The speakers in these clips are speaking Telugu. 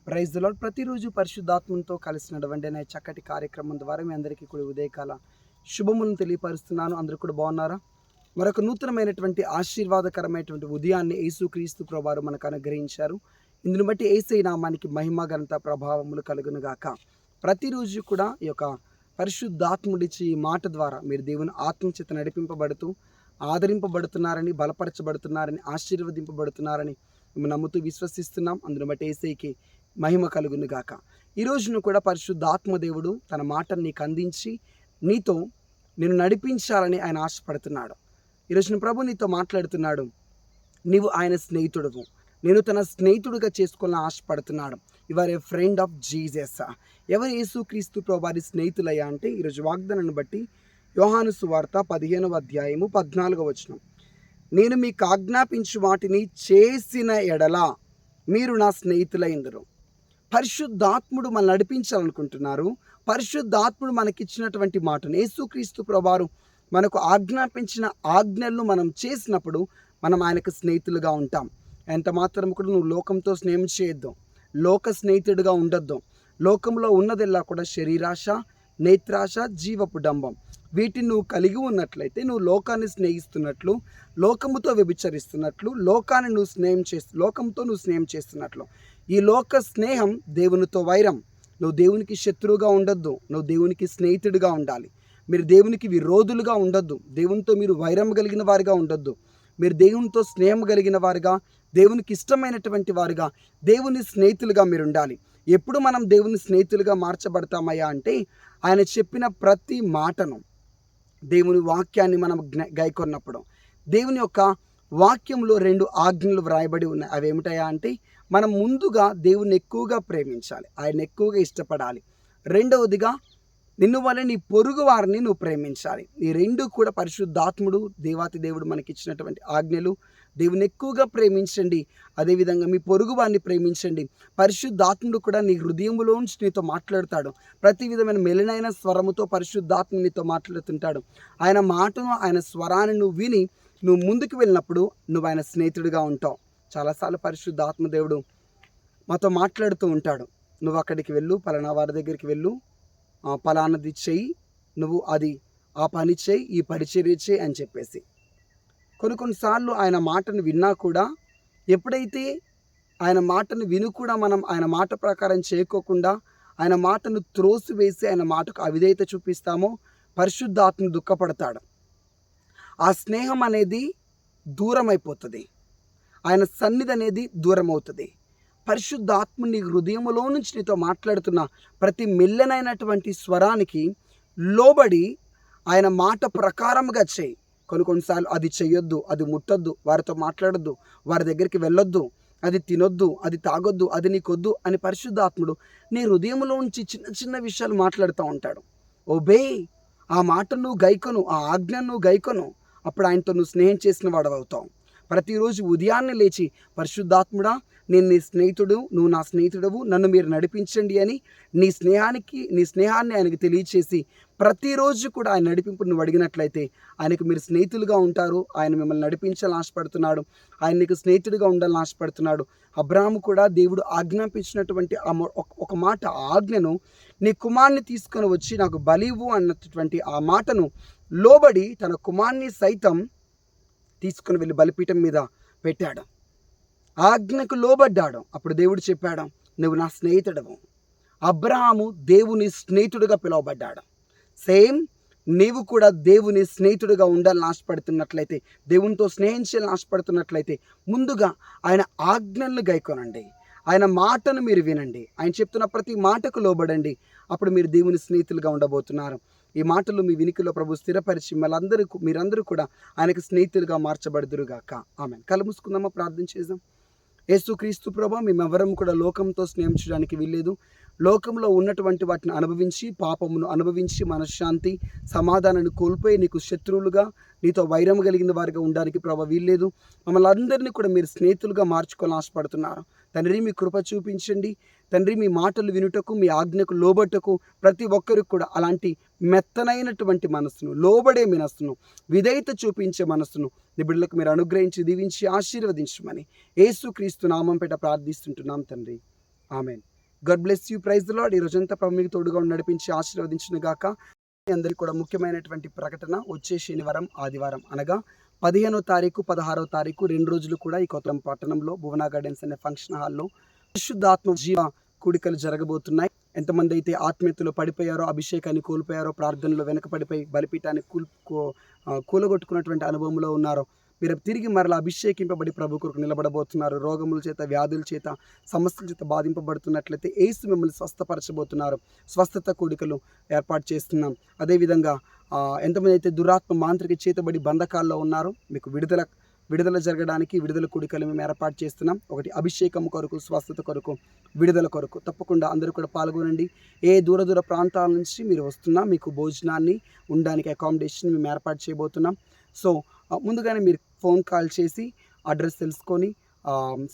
Praise the lord. ప్రతిరోజు పరిశుద్ధాత్మతో కలిసి నడవండి అనే చక్కటి కార్యక్రమం ద్వారా మీ అందరికీ కూడా ఉదయకాల శుభములను తెలియపరుస్తున్నాను. అందరూ కూడా బాగున్నారా? మరొక నూతనమైనటువంటి ఆశీర్వాదకరమైనటువంటి ఉదయాన్ని యేసుక్రీస్తు ప్రభువారు మనకు అనుగ్రహించారు. ఇందును బట్టి యేసయ్య నామానికి మహిమ ఘనత ప్రభావములు కలుగును గాక. ప్రతిరోజు కూడా ఈ యొక్క పరిశుద్ధాత్ముడిచ్చి ఈ మాట ద్వారా మీరు దేవుని ఆత్మచేత నడిపింపబడుతూ ఆదరింపబడుతున్నారని, బలపరచబడుతున్నారని, ఆశీర్వదింపబడుతున్నారని మేము నమ్ముతూ విశ్వసిస్తున్నాం. అందును బట్టి యేసయ్యకి మహిమ కలుగును గాక. ఈ రోజును కూడా పరిశుద్ధాత్మ దేవుడు తన మాటను నీకు అందించి నీతో నిన్ను నడిపించాలని ఆయన ఆశపడుతున్నాడు. ఈరోజున ప్రభు నీతో మాట్లాడుతున్నాడు. నీవు ఆయన స్నేహితుడువు, నేను తన స్నేహితుడిగా చేసుకోవాలని ఆశపడుతున్నాడు. You are a friend of Jesus. ఎవరు యేసుక్రీస్తు ప్రభువారి స్నేహితులయ్యా అంటే ఈరోజు వాగ్దానాన్ని బట్టి యోహాను సువార్త 15వ అధ్యాయము 14వ వచనం, నేను మీకు ఆజ్ఞాపించు వాటిని చేసిన ఎడల మీరు నా స్నేహితులైందరు. పరిశుద్ధాత్ముడు మనం నడిపించాలనుకుంటున్నారు. పరిశుద్ధాత్ముడు మనకిచ్చినటువంటి మాటను యేసుక్రీస్తు ప్రభువారు మనకు ఆజ్ఞాపించిన ఆజ్ఞలను మనం చేసినప్పుడు మనం ఆయనకు స్నేహితులుగా ఉంటాం. ఎంత మాత్రం కూడా నువ్వు లోకంతో స్నేహం చేయొద్దు, లోక స్నేహితుడిగా ఉండొద్దు. లోకంలో ఉన్నదెల్లా కూడా శరీరాశ, నేత్రాశ, జీవపు డంబం. వీటిని నువ్వు కలిగి ఉన్నట్లయితే నువ్వు లోకాన్ని స్నేహిస్తున్నట్లు, లోకముతో వ్యభిచరిస్తున్నట్లు, లోకంతో నువ్వు స్నేహం చేస్తున్నట్లు. ఈ లోక స్నేహం దేవునితో వైరం. నువ్వు దేవునికి శత్రువుగా ఉండొద్దు, నువ్వు దేవునికి స్నేహితుడిగా ఉండాలి. మీరు దేవునికి విరోధులుగా ఉండొద్దు, దేవునితో మీరు వైరం కలిగిన వారిగా ఉండొద్దు. మీరు దేవునితో స్నేహం కలిగిన వారుగా, దేవునికి ఇష్టమైనటువంటి వారుగా, దేవుని స్నేహితులుగా మీరు ఉండాలి. ఎప్పుడు మనం దేవుని స్నేహితులుగా మార్చబడతామయ్యా అంటే ఆయన చెప్పిన ప్రతి మాటను, దేవుని వాక్యాన్ని మనం గైకొన్నప్పుడు. దేవుని యొక్క వాక్యంలో 2 ఆజ్ఞలు వ్రాయబడి ఉన్నాయి. అవి ఏమిటయా అంటే మనం ముందుగా దేవుని ఎక్కువగా ప్రేమించాలి, ఆయన ఎక్కువగా ఇష్టపడాలి. రెండవదిగా నిన్ను వలె నీ పొరుగు వారిని నువ్వు ప్రేమించాలి. ఈ 2 కూడా పరిశుద్ధాత్ముడు దేవాతి దేవుడు మనకిచ్చినటువంటి ఆజ్ఞలు. దేవుని ఎక్కువగా ప్రేమించండి, అదేవిధంగా మీ పొరుగు వారిని ప్రేమించండి. పరిశుద్ధాత్ముడు కూడా నీ హృదయంలోంచి నీతో మాట్లాడతాడు. ప్రతి విధమైన మెలినైన స్వరముతో పరిశుద్ధాత్మ నీతో మాట్లాడుతుంటాడు. ఆయన మాటను, ఆయన స్వరాన్ని నువ్వు విని నువ్వు ముందుకు వెళ్ళినప్పుడు నువ్వు ఆయన స్నేహితుడిగా ఉంటావు. చాలాసార్లు పరిశుద్ధాత్మ దేవుడు మాతో మాట్లాడుతూ ఉంటాడు. నువ్వు అక్కడికి వెళ్ళు, పలానా వారి దగ్గరికి వెళ్ళు, పలానది చెయ్యి, నువ్వు ఆ పని చేయి, ఈ పరిచర్య చేయి అని చెప్పేసి. కొన్నిసార్లు ఆయన మాటను విన్నా కూడా, ఎప్పుడైతే ఆయన మాటను విని కూడా మనం ఆయన మాట ప్రకారం చేయకోకుండా ఆయన మాటను త్రోసివేసి ఆయన మాటకు అవిధేయత చూపిస్తామో పరిశుద్ధాత్మ దుఃఖపడతాడు. ఆ స్నేహం అనేది దూరం అయిపోతుంది, ఆయన సన్నిధి అనేది దూరం అవుతుంది. పరిశుద్ధాత్మ నీ హృదయంలో నుంచి నీతో మాట్లాడుతున్న ప్రతి మెల్లనైనటువంటి స్వరానికి లోబడి ఆయన మాట ప్రకారంగా చేయి. కొన్నిసార్లు అది చెయ్యొద్దు, అది ముట్టొద్దు, వారితో మాట్లాడొద్దు, వారి దగ్గరికి వెళ్ళొద్దు, అది తినొద్దు, అది తాగొద్దు, అది నీకొద్దు అని పరిశుద్ధాత్ముడు నీ హృదయంలో నుంచి చిన్న చిన్న విషయాలు మాట్లాడుతూ ఉంటాడు. ఓబే, ఆ మాటను నువ్వు గైకొను, ఆ ఆజ్ఞను నువ్వు గైకొను, అప్పుడు ఆయనతో నువ్వు స్నేహం చేసిన వాడు అవుతావు. ప్రతిరోజు ఉదయాన్నే లేచి పరిశుద్ధాత్ముడా, నేను నీ స్నేహితుడు, నువ్వు నా స్నేహితుడవు, నన్ను మీరు నడిపించండి అని నీ స్నేహాన్ని ఆయనకు తెలియచేసి ప్రతిరోజు కూడా ఆయన నడిపింపు నువ్వు అడిగినట్లయితే ఆయనకు మీరు స్నేహితులుగా ఉంటారు. ఆయన మిమ్మల్ని నడిపించాలని ఆశపడుతున్నాడు, ఆయన నీకు స్నేహితుడిగా ఉండాలని ఆశపడుతున్నాడు. అబ్రాహాము కూడా దేవుడు ఆజ్ఞాపించినటువంటి ఒక మాట, ఆజ్ఞను, నీ కుమార్ని తీసుకొని వచ్చి నాకు బలివ్వు అన్నటువంటి ఆ మాటను లోబడి తన కుమార్ని సైతం తీసుకుని వెళ్ళి బలిపీఠం మీద పెట్టాడు. ఆజ్ఞకు లోబడ్డాడు. అప్పుడు దేవుడు చెప్పాడు, నువ్వు నా స్నేహితుడవు. అబ్రహాము దేవుని స్నేహితుడిగా పిలువబడ్డాడు. సేమ్ నీవు కూడా దేవుని స్నేహితుడిగా ఉండాలని ఆశపడుతున్నట్లయితే, దేవునితో స్నేహం చేయాలని ఆశపడుతున్నట్లయితే ముందుగా ఆయన ఆజ్ఞలను గైకొనండి, ఆయన మాటను మీరు వినండి, ఆయన చెప్తున్న ప్రతి మాటకు లోబడండి. అప్పుడు మీరు దేవుని స్నేహితులుగా ఉండబోతున్నారు. ఈ మాటలు మీ వినికిలో ప్రభు స్థిరపరిచి మీరందరూ కూడా ఆయనకు స్నేహితులుగా మార్చబడుదురుగాక. ఆమెన్. కళ్ళు మూసుకుందామా, ప్రార్థన చేద్దాం. యేసుక్రీస్తు ప్రభు, మేమెవరం కూడా లోకంతో స్నేహం చేయడానికి వీల్లేదు. లోకంలో ఉన్నటువంటి వాటిని అనుభవించి, పాపమును అనుభవించి, మనశ్శాంతి సమాధానాన్ని కోల్పోయి నీకు శత్రువులుగా, నీతో వైరం కలిగిన వారిగా ఉండడానికి ప్రభు వీల్లేదు. మమ్మల్ని అందరినీ కూడా మీరు స్నేహితులుగా మార్చుకోవాలని ఆశపడుతున్నారు. తండ్రి, మీ కృప చూపించండి. తండ్రి, మీ మాటలు వినుటకు, మీ ఆజ్ఞకు లోబట్టకు ప్రతి ఒక్కరికి కూడా అలాంటి మెత్తనైనటువంటి మనస్సును, లోబడే మనస్సును, విధేయత చూపించే మనస్సును నీ బిడ్డలకు మీరు అనుగ్రహించి, దీవించి, ఆశీర్వదించమని యేసుక్రీస్తు నామం పేట ప్రార్థిస్తుంటున్నాం తండ్రి. Amen. God bless you. Praise the Lord. ఈ రోజంతా ప్రభు మీకు తోడుగా ఉండి నడిపించి ఆశీర్వదించును గాక. మీ అందరికీ కూడా ముఖ్యమైనటువంటి ప్రకటన, వచ్చే శనివారం ఆదివారం అనగా 15వ తారీఖు 16వ తారీఖు 2 రోజులు కూడా ఈ కొత్త పట్టణంలో భువన గార్డెన్స్ అనే ఫంక్షన్ హాల్లో పరిశుద్ధాత్మ జీవ కూడికలు జరగబోతున్నాయి. ఎంతమంది అయితే ఆత్మీయతలో పడిపోయారో, అభిషేకాన్ని కోల్పోయారో, ప్రార్థనలో వెనకపడిపోయి బలిపీఠాన్ని కూలగొట్టుకున్నటువంటి అనుభవంలో ఉన్నారో, మీరు తిరిగి మరలా అభిషేకింపబడి ప్రభు కొరకు నిలబడబోతున్నారు. రోగముల చేత, వ్యాధుల చేత, సమస్యల చేత బాధింపబడుతున్నట్లయితే యేసు మిమ్మల్ని స్వస్థపరచబోతున్నారు. స్వస్థత కూడికలు ఏర్పాటు చేస్తున్నాం. అదేవిధంగా ఎంతమంది అయితే దురాత్మ మాంత్రిక చేతబడి బంధకాల్లో ఉన్నారో, మీకు విడుదల జరగడానికి విడుదల కూడికలు మేము ఏర్పాటు చేస్తున్నాం. ఒకటి అభిషేకం కొరకు, స్వస్థత కొరకు, విడుదల కొరకు. తప్పకుండా అందరూ కూడా పాల్గొనండి. ఏ దూర ప్రాంతాల నుంచి మీరు వస్తున్నా మీకు భోజనాన్ని ఉండడానికి అకామిడేషన్ మేము ఏర్పాటు చేయబోతున్నాం. సో ముందుగానే మీరు ఫోన్ కాల్ చేసి అడ్రస్ తెలుసుకొని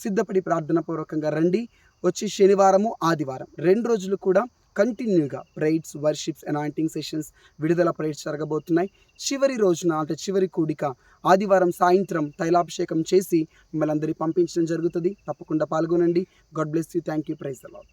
సిద్ధపడి ప్రార్థనాపూర్వకంగా రండి. వచ్చి శనివారము ఆదివారం 2 రోజులు కూడా కంటిన్యూగా ప్రేయర్స్, వర్షిప్స్, అనాయింటింగ్ సెషన్స్, విడుదల ప్రేయర్స్ జరగబోతున్నాయి. చివరి రోజున అంటే చివరి కూడిక ఆదివారం సాయంత్రం తైలాభిషేకం చేసి మిమ్మల్ని అందరినీ పంపించడం జరుగుతుంది. తప్పకుండా పాల్గొనండి. God bless you. Thank you. Praise the lord.